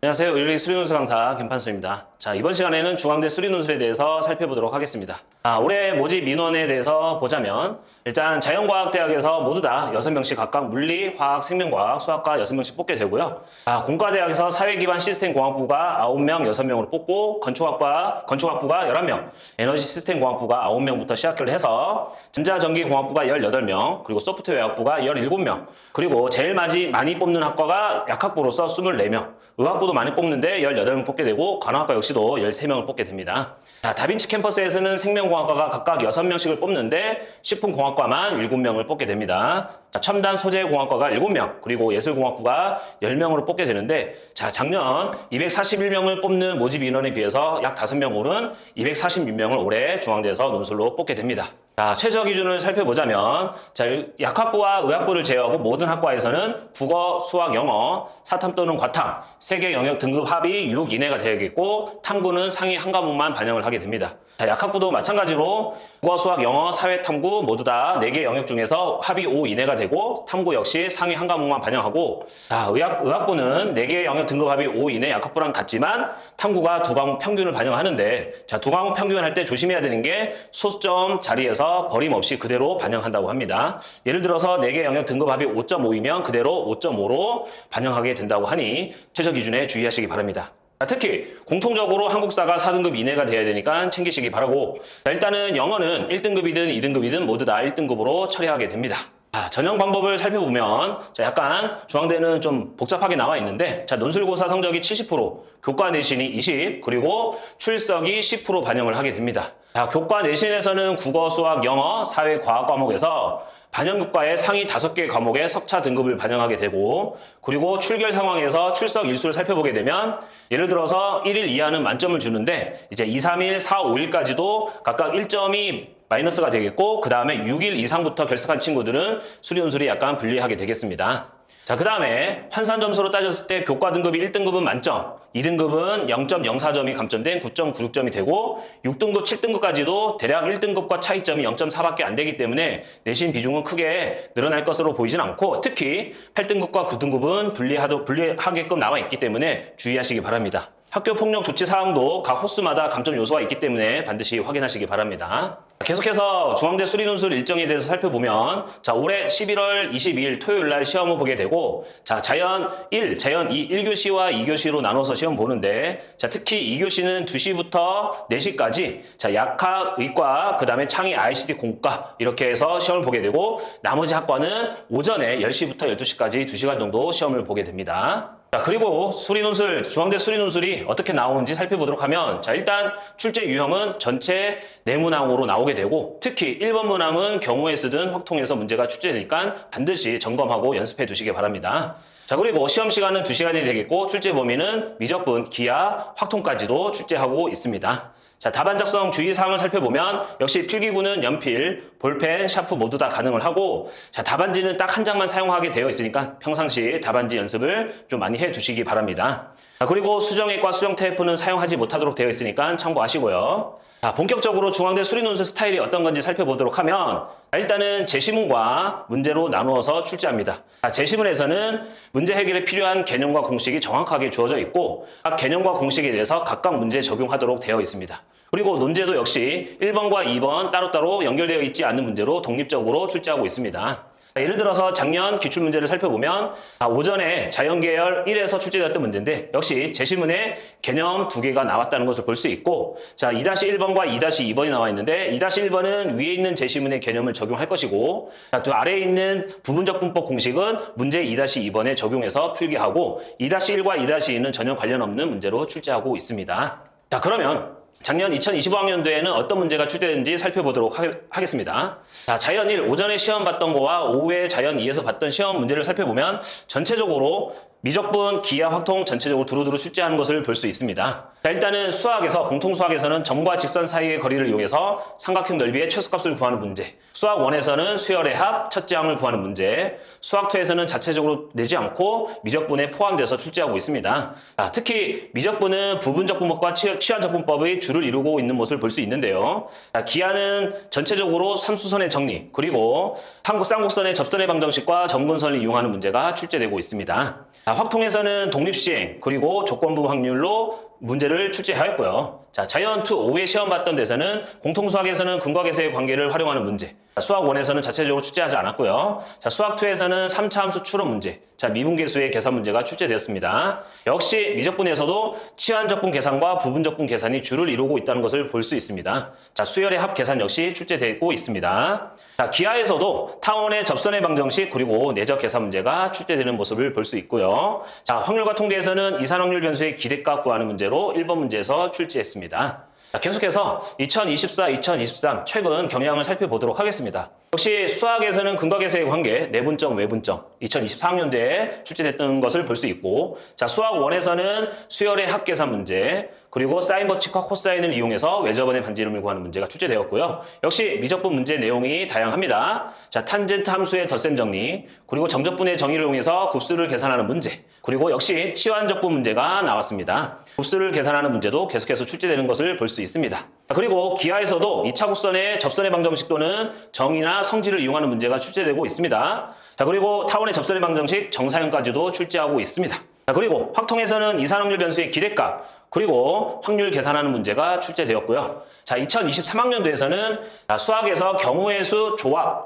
안녕하세요. 의료기 수리논술 강사 김판수입니다. 자, 이번 시간에는 중앙대 수리논술에 대해서 살펴보도록 하겠습니다. 올해 모집 민원에 대해서 보자면 일단 자연과학대학에서 모두 다 6명씩 각각 물리, 화학, 생명과학, 수학과 6명씩 뽑게 되고요. 공과대학에서 사회기반 시스템공학부가 9명, 6명으로 뽑고 건축학부가 11명, 에너지 시스템공학부가 9명부터 시작을 해서 전자전기공학부가 18명, 그리고 소프트웨어학부가 17명, 그리고 제일 많이 뽑는 학과가 약학부로서 24명, 의학부도 많이 뽑는데 18명 뽑게 되고 간호학과 역시도 13명을 뽑게 됩니다. 자, 다빈치 캠퍼스에서는 생명공학과가 각각 6명씩을 뽑는데 식품공학과만 7명을 뽑게 됩니다. 자, 첨단 소재공학과가 7명, 그리고 예술공학부가 10명으로 뽑게 되는데, 자, 작년 241명을 뽑는 모집 인원에 비해서 약 5명 오른 246명을 올해 중앙대에서 논술로 뽑게 됩니다. 자, 최저 기준을 살펴보자면, 자, 약학부와 의학부를 제외하고 모든 학과에서는 국어, 수학, 영어, 사탐 또는 과탐, 3개 영역 등급 합이 6 이내가 되어야겠고, 탐구는 상위 한 과목만 반영을 하게 됩니다. 자, 약학부도 마찬가지로 국어, 수학, 영어, 사회, 탐구 모두 다 4개 영역 중에서 합이 5 이내가 되고, 탐구 역시 상위 한 과목만 반영하고, 자, 의학부는 4개 영역 등급 합이 5 이내 약학부랑 같지만, 탐구가 2과목 평균을 반영하는데, 자, 2과목 평균을 할 때 조심해야 되는 게 소수점 자리에서 버림 없이 그대로 반영한다고 합니다. 예를 들어서 4개 영역 등급 합이 5.5이면 그대로 5.5로 반영하게 된다고 하니 최저 기준에 주의하시기 바랍니다. 특히 공통적으로 한국사가 4등급 이내가 돼야 되니까 챙기시기 바라고, 일단은 영어는 1등급이든 2등급이든 모두 다 1등급으로 처리하게 됩니다. 전형 방법을 살펴보면, 자, 약간 중앙대는 좀 복잡하게 나와 있는데, 자, 논술고사 성적이 70%, 교과 내신이 20, 그리고 출석이 10% 반영을 하게 됩니다. 자, 교과 내신에서는 국어, 수학, 영어, 사회, 과학 과목에서 반영교과의 상위 5개 과목의 석차 등급을 반영하게 되고, 그리고 출결 상황에서 출석 일수를 살펴보게 되면, 예를 들어서 1일 이하는 만점을 주는데, 이제 2, 3일, 4, 5일까지도 각각 1점이 마이너스가 되겠고, 그 다음에 6일 이상부터 결석한 친구들은 수리논술이 약간 불리하게 되겠습니다. 자, 그 다음에 환산 점수로 따졌을 때 교과 등급이 1등급은 만점, 2등급은 0.04점이 감점된 9.96점이 되고, 6등급, 7등급까지도 대략 1등급과 차이점이 0.4밖에 안 되기 때문에 내신 비중은 크게 늘어날 것으로 보이진 않고, 특히 8등급과 9등급은 불리하게끔 나와 있기 때문에 주의하시기 바랍니다. 학교 폭력 조치 사항도 각 호수마다 감점 요소가 있기 때문에 반드시 확인하시기 바랍니다. 계속해서 중앙대 수리논술 일정에 대해서 살펴보면, 자, 올해 11월 22일 토요일 날 시험을 보게 되고, 자, 자연 1, 자연 2, 1교시와 2교시로 나눠서 시험 보는데, 자, 특히 2교시는 2시부터 4시까지, 자, 약학, 의과, 그 다음에 창의 ICT 공과, 이렇게 해서 시험을 보게 되고, 나머지 학과는 오전에 10시부터 12시까지 2시간 정도 시험을 보게 됩니다. 자, 그리고 수리논술, 중앙대 수리논술이 어떻게 나오는지 살펴보도록 하면, 자, 일단 출제 유형은 전체 내문항으로 나오게 되고, 특히 1번 문항은 경우에 쓰든 확통해서 문제가 출제되니까 반드시 점검하고 연습해 두시기 바랍니다. 자, 그리고 시험 시간은 2시간이 되겠고, 출제 범위는 미적분, 기하, 확통까지도 출제하고 있습니다. 자, 답안 작성 주의사항을 살펴보면 역시 필기구는 연필, 볼펜, 샤프 모두 다 가능을 하고, 자, 답안지는 딱 한 장만 사용하게 되어 있으니까 평상시 답안지 연습을 좀 많이 해 두시기 바랍니다. 자, 그리고 수정액과 수정 테이프는 사용하지 못하도록 되어 있으니까 참고하시고요. 자, 본격적으로 중앙대 수리논술 스타일이 어떤 건지 살펴보도록 하면, 일단은 제시문과 문제로 나누어서 출제합니다. 제시문에서는 문제 해결에 필요한 개념과 공식이 정확하게 주어져 있고, 각 개념과 공식에 대해서 각각 문제 적용하도록 되어 있습니다. 그리고 논제도 역시 1번과 2번 따로따로 연결되어 있지 않는 문제로 독립적으로 출제하고 있습니다. 예를 들어서 작년 기출문제를 살펴보면 오전에 자연계열 1에서 출제되었던 문제인데, 역시 제시문에 개념 2개가 나왔다는 것을 볼 수 있고, 자, 2-1번과 2-2번이 나와 있는데, 2-1번은 위에 있는 제시문의 개념을 적용할 것이고, 자, 또 아래에 있는 부분적 분법 공식은 문제 2-2번에 적용해서 풀기하고, 2-1과 2-2는 전혀 관련 없는 문제로 출제하고 있습니다. 자, 그러면 작년 2025학년도에는 어떤 문제가 출제되는지 살펴보도록 하겠습니다. 자, 자연 1, 오전에 시험 봤던 거와 오후에 자연 2에서 봤던 시험 문제를 살펴보면 전체적으로 미적분, 기하, 확통 전체적으로 두루두루 출제하는 것을 볼 수 있습니다. 자, 일단은 수학에서, 공통수학에서는 점과 직선 사이의 거리를 이용해서 삼각형 넓이의 최소값을 구하는 문제, 수학 1에서는 수열의 합, 첫째 항을 구하는 문제, 수학 2에서는 자체적으로 내지 않고 미적분에 포함돼서 출제하고 있습니다. 자, 특히 미적분은 부분적분법과 치환적분법의 줄을 이루고 있는 모습을 볼 수 있는데요. 자, 기하는 전체적으로 삼수선의 정리, 그리고 쌍곡선의 접선의 방정식과 점근선을 이용하는 문제가 출제되고 있습니다. 자, 확통에서는 독립시행, 그리고 조건부 확률로 문제를 출제하였고요. 자, 자이언트 5회 시험 봤던 데서는 공통수학에서는 근과계수의 관계를 활용하는 문제, 수학 1에서는 자체적으로 출제하지 않았고요. 자, 수학 2에서는 3차 함수 추론 문제, 자, 미분계수의 계산 문제가 출제되었습니다. 역시 미적분에서도 치환적분 계산과 부분적분 계산이 줄을 이루고 있다는 것을 볼 수 있습니다. 자, 수열의 합 계산 역시 출제되고 있습니다. 자, 기하에서도 타원의 접선의 방정식, 그리고 내적 계산 문제가 출제되는 모습을 볼 수 있고요. 자, 확률과 통계에서는 이산확률 변수의 기대값 구하는 문제로 1번 문제에서 출제했습니다. 자, 계속해서 2024, 2023 최근 경향을 살펴보도록 하겠습니다. 역시 수학에서는 근과계수의 관계, 내분점, 외분점 2024학년도에 출제됐던 것을 볼 수 있고, 자, 수학 1에서는 수열의 합계산 문제, 그리고 사인 법칙과 코사인을 이용해서 외접원의 반지름을 구하는 문제가 출제되었고요. 역시 미적분 문제 내용이 다양합니다. 자, 탄젠트 함수의 덧셈 정리, 그리고 정적분의 정의를 이용해서 곱수를 계산하는 문제, 그리고 역시 치환적분 문제가 나왔습니다. 곱수를 계산하는 문제도 계속해서 출제되는 것을 볼 수 있습니다. 자, 그리고 기하에서도 2차 곡선의 접선의 방정식 또는 정의나 성질을 이용하는 문제가 출제되고 있습니다. 자, 그리고 타원의 접선의 방정식 정사형까지도 출제하고 있습니다. 자, 그리고 확통에서는 이산확률 변수의 기대값, 그리고 확률 계산하는 문제가 출제되었고요. 자, 2023학년도에서는 수학에서 경우의 수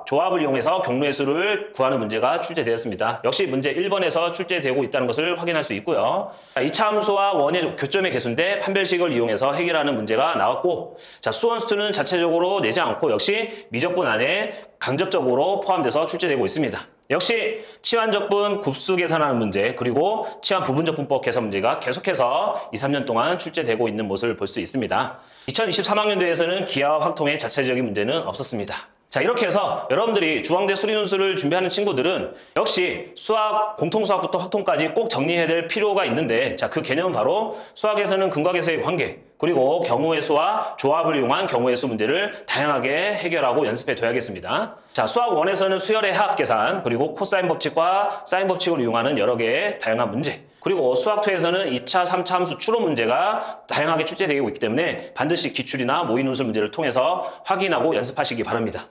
조합을 이용해서 경로의 수를 구하는 문제가 출제되었습니다. 역시 문제 1번에서 출제되고 있다는 것을 확인할 수 있고요. 자, 2차 함수와 원의 교점의 개수인데 판별식을 이용해서 해결하는 문제가 나왔고, 자, 수원수는 자체적으로 내지 않고 역시 미적분 안에 간접적으로 포함돼서 출제되고 있습니다. 역시 치환적분 곱수 계산하는 문제, 그리고 치환 부분적분법 계산 문제가 계속해서 2, 3년 동안 출제되고 있는 모습을 볼 수 있습니다. 2023학년도에서는 기하와 확통의 자체적인 문제는 없었습니다. 자, 이렇게 해서 여러분들이 중앙대 수리논술을 준비하는 친구들은 역시 수학, 공통수학부터 확통까지 꼭 정리해야 될 필요가 있는데, 자, 그 개념은 바로 수학에서는 근과계수의 관계, 그리고 경우의 수와 조합을 이용한 경우의 수 문제를 다양하게 해결하고 연습해 둬야겠습니다. 자, 수학 1에서는 수열의 합 계산, 그리고 코사인 법칙과 사인 법칙을 이용하는 여러 개의 다양한 문제, 그리고 수학 2에서는 2차, 3차 함수 추론 문제가 다양하게 출제되고 있기 때문에 반드시 기출이나 모의논술 문제를 통해서 확인하고 연습하시기 바랍니다.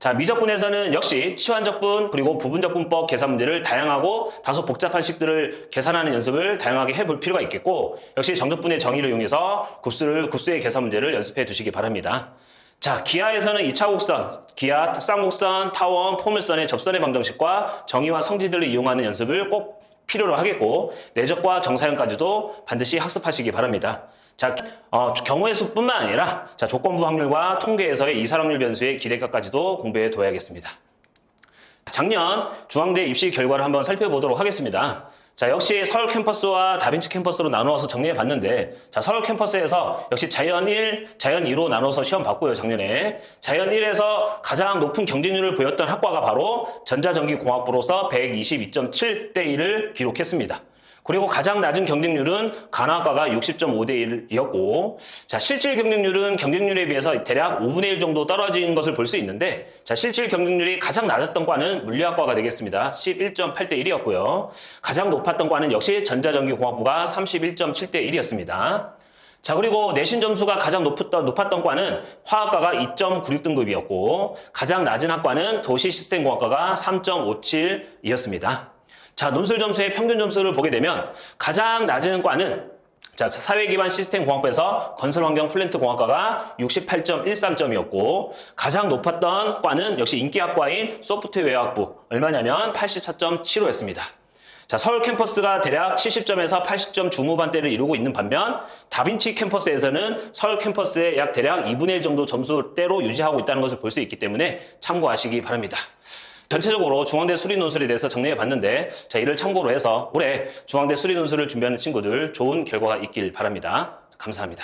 자, 미적분에서는 역시 치환적분, 그리고 부분적분법 계산 문제를 다양하고 다소 복잡한 식들을 계산하는 연습을 다양하게 해볼 필요가 있겠고, 역시 정적분의 정의를 이용해서 곱수의 계산 문제를 연습해 두시기 바랍니다. 자, 기하에서는 2차 곡선, 기하, 쌍곡선, 타원, 포물선의 접선의 방정식과 정의와 성질들을 이용하는 연습을 꼭 필요로 하겠고, 내적과 정사형까지도 반드시 학습하시기 바랍니다. 자, 경우의 수뿐만 아니라 자, 조건부 확률과 통계에서의 이산확률 변수의 기대값까지도 공부해 둬야겠습니다. 작년 중앙대 입시 결과를 한번 살펴보도록 하겠습니다. 자, 역시 서울 캠퍼스와 다빈치 캠퍼스로 나누어서 정리해 봤는데, 자, 서울 캠퍼스에서 역시 자연 1, 자연 2로 나눠서 시험 봤고요, 작년에. 자연 1에서 가장 높은 경쟁률을 보였던 학과가 바로 전자전기공학부로서 122.7대 1을 기록했습니다. 그리고 가장 낮은 경쟁률은 간호학과가 60.5대 1이었고, 자, 실질 경쟁률에 비해서 대략 5분의 1 정도 떨어진 것을 볼 수 있는데, 자, 실질 경쟁률이 가장 낮았던 과는 물리학과가 되겠습니다. 11.8대 1이었고요. 가장 높았던 과는 역시 전자전기공학부가 31.7대 1이었습니다. 자, 그리고 내신 점수가 가장 높았던 과는 화학과가 2.96등급이었고, 가장 낮은 학과는 도시시스템공학과가 3.57이었습니다. 자, 논술 점수의 평균 점수를 보게 되면 가장 낮은 과는 자, 사회기반 시스템공학부에서 건설환경 플랜트공학과가 68.13점이었고, 가장 높았던 과는 역시 인기학과인 소프트웨어학부, 얼마냐면 84.75였습니다. 자, 서울 캠퍼스가 대략 70점에서 80점 중후반대를 이루고 있는 반면 다빈치 캠퍼스에서는 서울 캠퍼스의 약 대략 2분의 1 정도 점수대로 유지하고 있다는 것을 볼 수 있기 때문에 참고하시기 바랍니다. 전체적으로 중앙대 수리논술에 대해서 정리해 봤는데, 자, 이를 참고로 해서 올해 중앙대 수리논술을 준비하는 친구들 좋은 결과가 있길 바랍니다. 감사합니다.